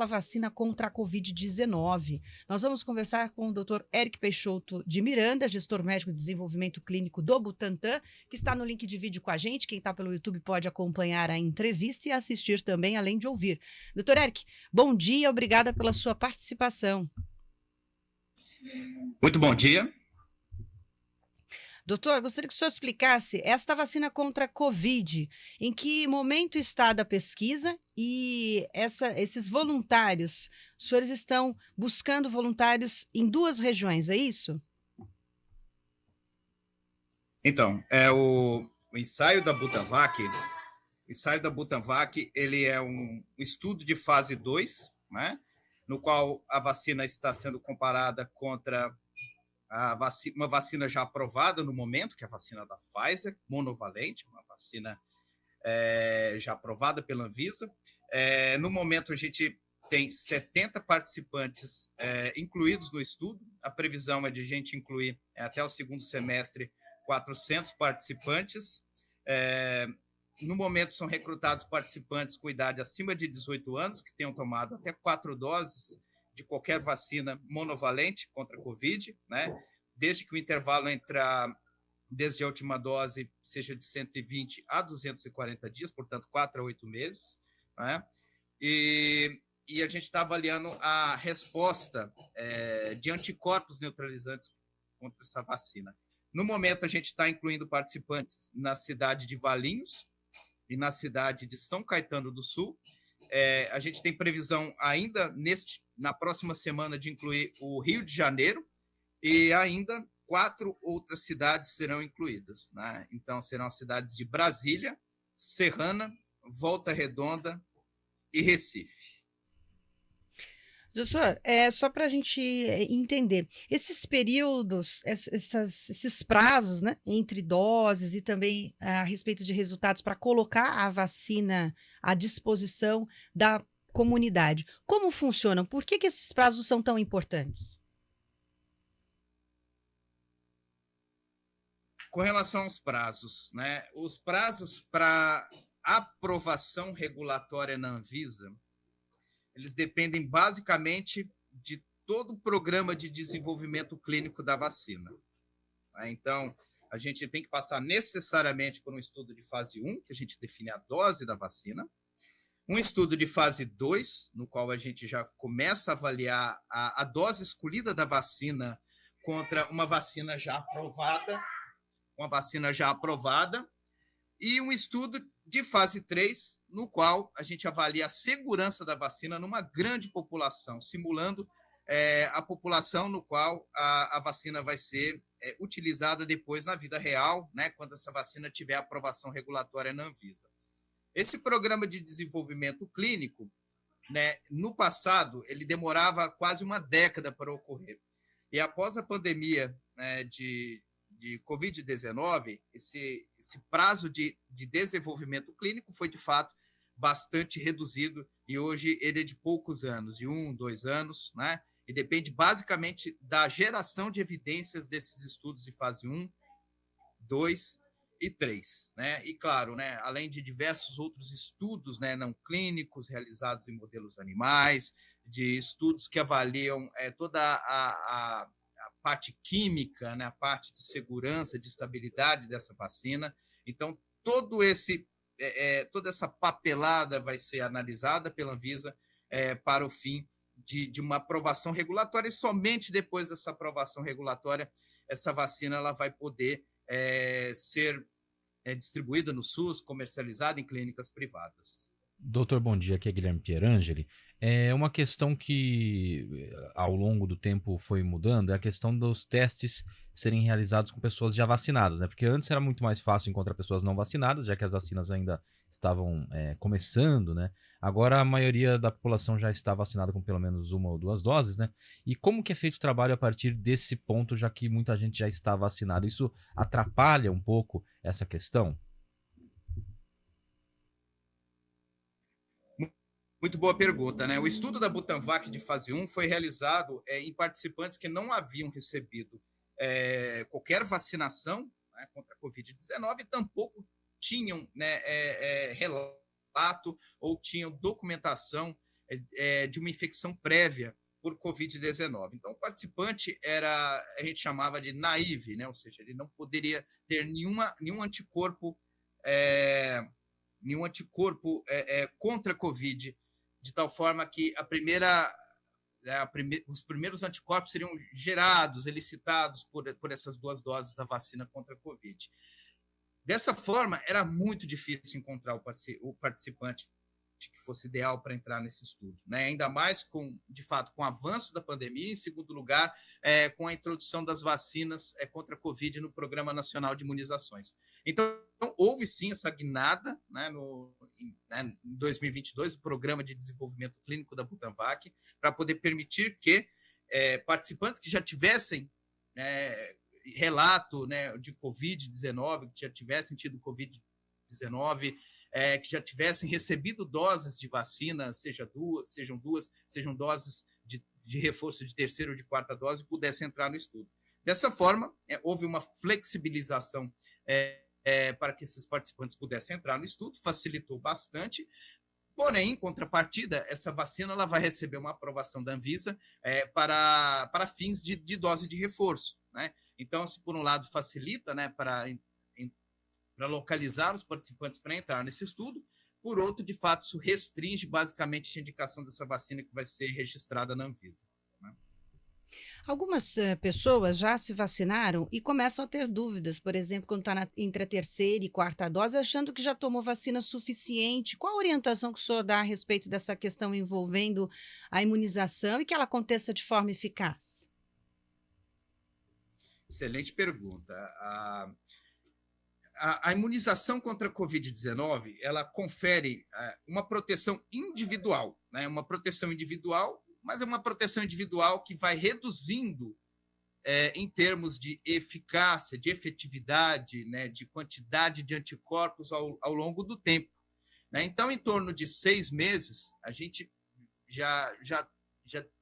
aquela vacina contra a Covid-19. Nós vamos conversar com o Dr. Eric Peixoto de Miranda, gestor médico de desenvolvimento clínico do Butantan, que está no link de vídeo com a gente. Quem está pelo YouTube pode acompanhar a entrevista e assistir também, além de ouvir. Dr. Eric, bom dia, obrigada pela sua participação. Muito bom dia. Doutor, gostaria que o senhor explicasse esta vacina contra a Covid, em que momento está da pesquisa e esses voluntários, os senhores estão buscando voluntários em 2 regiões, é isso? Então, o ensaio da Butanvac, ele é um estudo de fase 2, né, no qual a vacina está sendo comparada contra uma vacina já aprovada no momento, que é a vacina da Pfizer, monovalente, uma vacina já aprovada pela Anvisa. No momento, a gente tem 70 participantes incluídos no estudo. A previsão é de a gente incluir, até o segundo semestre, 400 participantes. No momento, são recrutados participantes com idade acima de 18 anos, que tenham tomado até 4 doses de qualquer vacina monovalente contra a Covid, né? Desde que o intervalo desde a última dose seja de 120 a 240 dias, portanto, 4 a 8 meses, né? E a gente está avaliando a resposta de anticorpos neutralizantes contra essa vacina. No momento, a gente está incluindo participantes na cidade de Valinhos e na cidade de São Caetano do Sul. A gente tem previsão ainda na próxima semana de incluir o Rio de Janeiro e ainda 4 outras cidades serão incluídas, né? Então, serão as cidades de Brasília, Serrana, Volta Redonda e Recife. Doutor, só para a gente entender, esses períodos, esses prazos, né, entre doses e também a respeito de resultados para colocar a vacina à disposição da comunidade, como funcionam? Por que esses prazos são tão importantes? Com relação aos prazos, né, os prazos para aprovação regulatória na Anvisa, eles dependem basicamente de todo o programa de desenvolvimento clínico da vacina. Então, a gente tem que passar necessariamente por um estudo de fase 1, que a gente define a dose da vacina, um estudo de fase 2, no qual a gente já começa a avaliar a dose escolhida da vacina contra uma vacina já aprovada, e um estudo de fase 3, no qual a gente avalia a segurança da vacina numa grande população, simulando a população no qual a vacina vai ser utilizada depois na vida real, né, quando essa vacina tiver aprovação regulatória na Anvisa. Esse programa de desenvolvimento clínico, né, no passado, ele demorava quase uma década para ocorrer. E após a pandemia, né, de Covid-19, esse prazo de desenvolvimento clínico foi, de fato, bastante reduzido, e hoje ele é de poucos anos, de 1, 2 anos, né? E depende basicamente da geração de evidências desses estudos de fase 1, 2 e 3, né? E, claro, né, além de diversos outros estudos, né, não clínicos realizados em modelos animais, de estudos que avaliam toda a parte química, né, a parte de segurança, de estabilidade dessa vacina. Então, toda essa papelada vai ser analisada pela Anvisa para o fim de uma aprovação regulatória, e somente depois dessa aprovação regulatória, essa vacina ela vai poder ser distribuída no SUS, comercializada em clínicas privadas. Doutor, bom dia, aqui é Guilherme Pierangeli. É uma questão que ao longo do tempo foi mudando, é a questão dos testes serem realizados com pessoas já vacinadas, né? Porque antes era muito mais fácil encontrar pessoas não vacinadas, já que as vacinas ainda estavam começando, né? Agora a maioria da população já está vacinada com pelo menos 1 ou 2 doses, né? E como que é feito o trabalho a partir desse ponto, já que muita gente já está vacinada? Isso atrapalha um pouco essa questão? Muito boa pergunta, né? O estudo da Butanvac de fase 1 foi realizado em participantes que não haviam recebido qualquer vacinação, né, contra a Covid-19 e tampouco tinham, né, relato ou tinham documentação de uma infecção prévia por Covid-19. Então, o participante a gente chamava de naive, né? Ou seja, ele não poderia ter nenhum anticorpo, contra a Covid, de tal forma que os primeiros anticorpos seriam gerados, elicitados por essas 2 doses da vacina contra a Covid. Dessa forma, era muito difícil encontrar o participante que fosse ideal para entrar nesse estudo, né? Ainda mais de fato, com o avanço da pandemia, em segundo lugar, com a introdução das vacinas contra a Covid no Programa Nacional de Imunizações. Então, houve sim essa guinada, né, em 2022, o Programa de Desenvolvimento Clínico da Butanvac, para poder permitir que participantes que já tivessem relato, né, de Covid-19, que já tivessem tido Covid-19, que já tivessem recebido doses de vacina, sejam doses de reforço de terceira ou de quarta dose, pudessem entrar no estudo. Dessa forma, houve uma flexibilização para que esses participantes pudessem entrar no estudo, facilitou bastante. Porém, em contrapartida, essa vacina ela vai receber uma aprovação da Anvisa para fins de dose de reforço, né? Então, se por um lado facilita, né, para localizar os participantes para entrar nesse estudo, por outro, de fato, isso restringe basicamente a indicação dessa vacina que vai ser registrada na Anvisa. Né? Algumas pessoas já se vacinaram e começam a ter dúvidas, por exemplo, quando está entre a terceira e quarta dose, achando que já tomou vacina suficiente. Qual a orientação que o senhor dá a respeito dessa questão envolvendo a imunização e que ela aconteça de forma eficaz? Excelente pergunta. A imunização contra a Covid-19, ela confere uma proteção individual, né? Uma proteção individual, mas é uma proteção individual que vai reduzindo em termos de eficácia, de efetividade, né? De quantidade de anticorpos ao longo do tempo. Né? Então, em torno de 6 meses, a gente já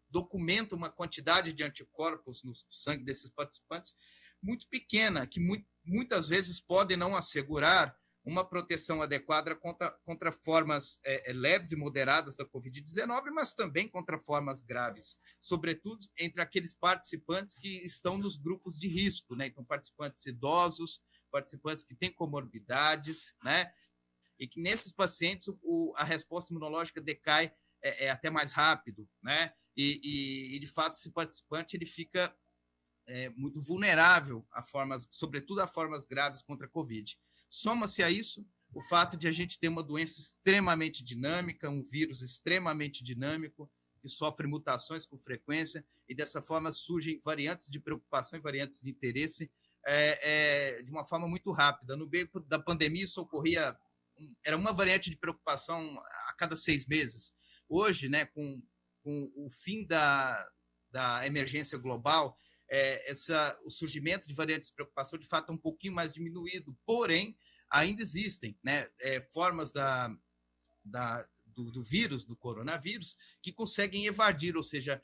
documenta uma quantidade de anticorpos no sangue desses participantes muito pequena, que muitas vezes podem não assegurar uma proteção adequada contra formas leves e moderadas da Covid-19, mas também contra formas graves, sobretudo entre aqueles participantes que estão nos grupos de risco, né? Então, participantes idosos, participantes que têm comorbidades, né? E que nesses pacientes a resposta imunológica decai até mais rápido, né? E de fato, esse participante ele fica muito vulnerável sobretudo a formas graves contra a Covid. Soma-se a isso o fato de a gente ter uma doença extremamente dinâmica, um vírus extremamente dinâmico, que sofre mutações com frequência, e dessa forma surgem variantes de preocupação e variantes de interesse de uma forma muito rápida. No meio da pandemia, isso ocorria, era uma variante de preocupação a cada 6 meses. Hoje, né, com o fim da emergência global, o surgimento de variantes de preocupação, de fato, é um pouquinho mais diminuído, porém, ainda existem, né, formas do vírus, do coronavírus, que conseguem evadir, ou seja,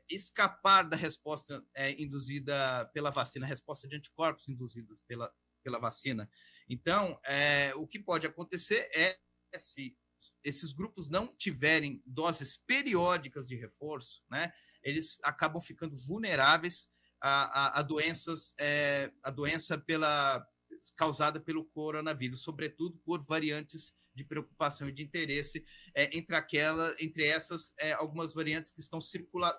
escapar da resposta induzida pela vacina, a resposta de anticorpos induzidas pela vacina. Então, o que pode acontecer se esses grupos não tiverem doses periódicas de reforço, né, eles acabam ficando vulneráveis a doenças, a doença causada pelo coronavírus, sobretudo por variantes de preocupação e de interesse, entre essas, algumas variantes que estão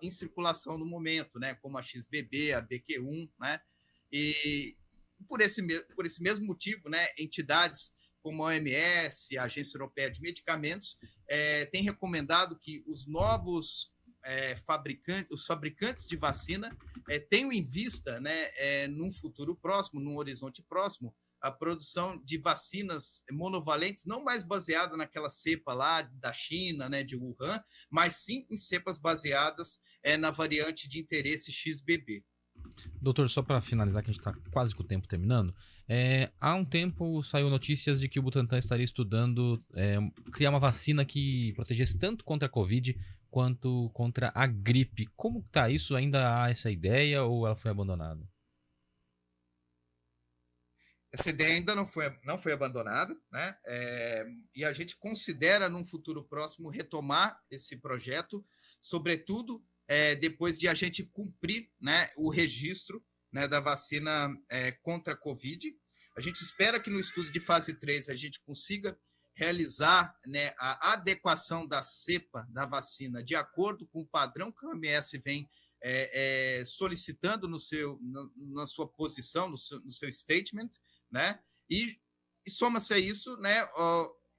em circulação no momento, né, como a XBB, a BQ1, né, e por esse mesmo motivo, né, entidades como a OMS, a Agência Europeia de Medicamentos, têm recomendado que os novos os fabricantes de vacina tenham em vista, né, num futuro próximo, num horizonte próximo, a produção de vacinas monovalentes, não mais baseada naquela cepa lá da China, né, de Wuhan, mas sim em cepas baseadas na variante de interesse XBB. Doutor, só para finalizar, que a gente está quase com o tempo terminando, há um tempo saiu notícias de que o Butantan estaria estudando criar uma vacina que protegesse tanto contra a Covid quanto contra a gripe. Como está isso? Ainda há essa ideia ou ela foi abandonada? Essa ideia ainda não foi abandonada, né? E a gente considera, num futuro próximo, retomar esse projeto, sobretudo depois de a gente cumprir, né, o registro, né, da vacina contra a Covid. A gente espera que no estudo de fase 3 a gente consiga realizar, né, a adequação da cepa da vacina de acordo com o padrão que o OMS vem solicitando na sua posição, no seu statement, né? E soma-se a isso, né,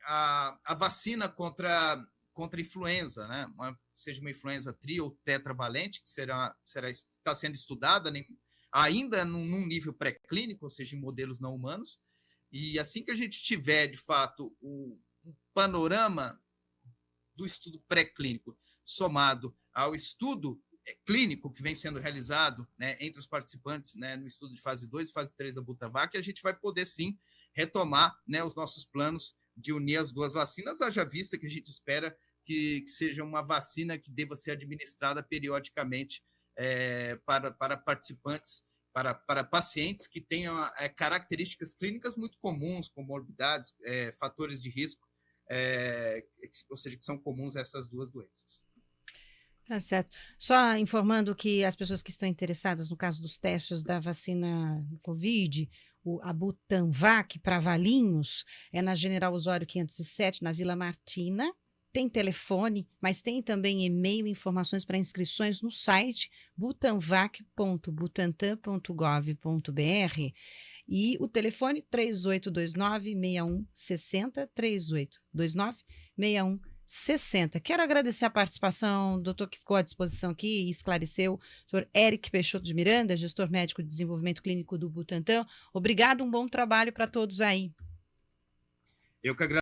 a vacina contra a influenza, né? Seja uma influenza tri ou tetravalente, que está sendo estudada, né, ainda num nível pré-clínico, ou seja, em modelos não humanos. E assim que a gente tiver, de fato, um panorama do estudo pré-clínico somado ao estudo clínico que vem sendo realizado, né, entre os participantes, né, no estudo de fase 2 e fase 3 da Butanvac, a gente vai poder, sim, retomar, né, os nossos planos de unir as duas vacinas, haja vista que a gente espera que seja uma vacina que deva ser administrada periodicamente para participantes, para pacientes que tenham características clínicas muito comuns, comorbidades, fatores de risco, ou seja, que são comuns a essas duas doenças. Tá certo. Só informando que as pessoas que estão interessadas no caso dos testes da vacina Covid, a Butanvac para Valinhos, é na General Osório 507, na Vila Martina. Tem telefone, mas tem também e-mail e informações para inscrições no site butanvac.butantan.gov.br e o telefone 3829-6160, 3829-6160. Quero agradecer a participação do doutor que ficou à disposição aqui e esclareceu, doutor Éric Peixoto de Miranda, gestor médico de desenvolvimento clínico do Butantan. Obrigado, um bom trabalho para todos aí. Eu que agradeço.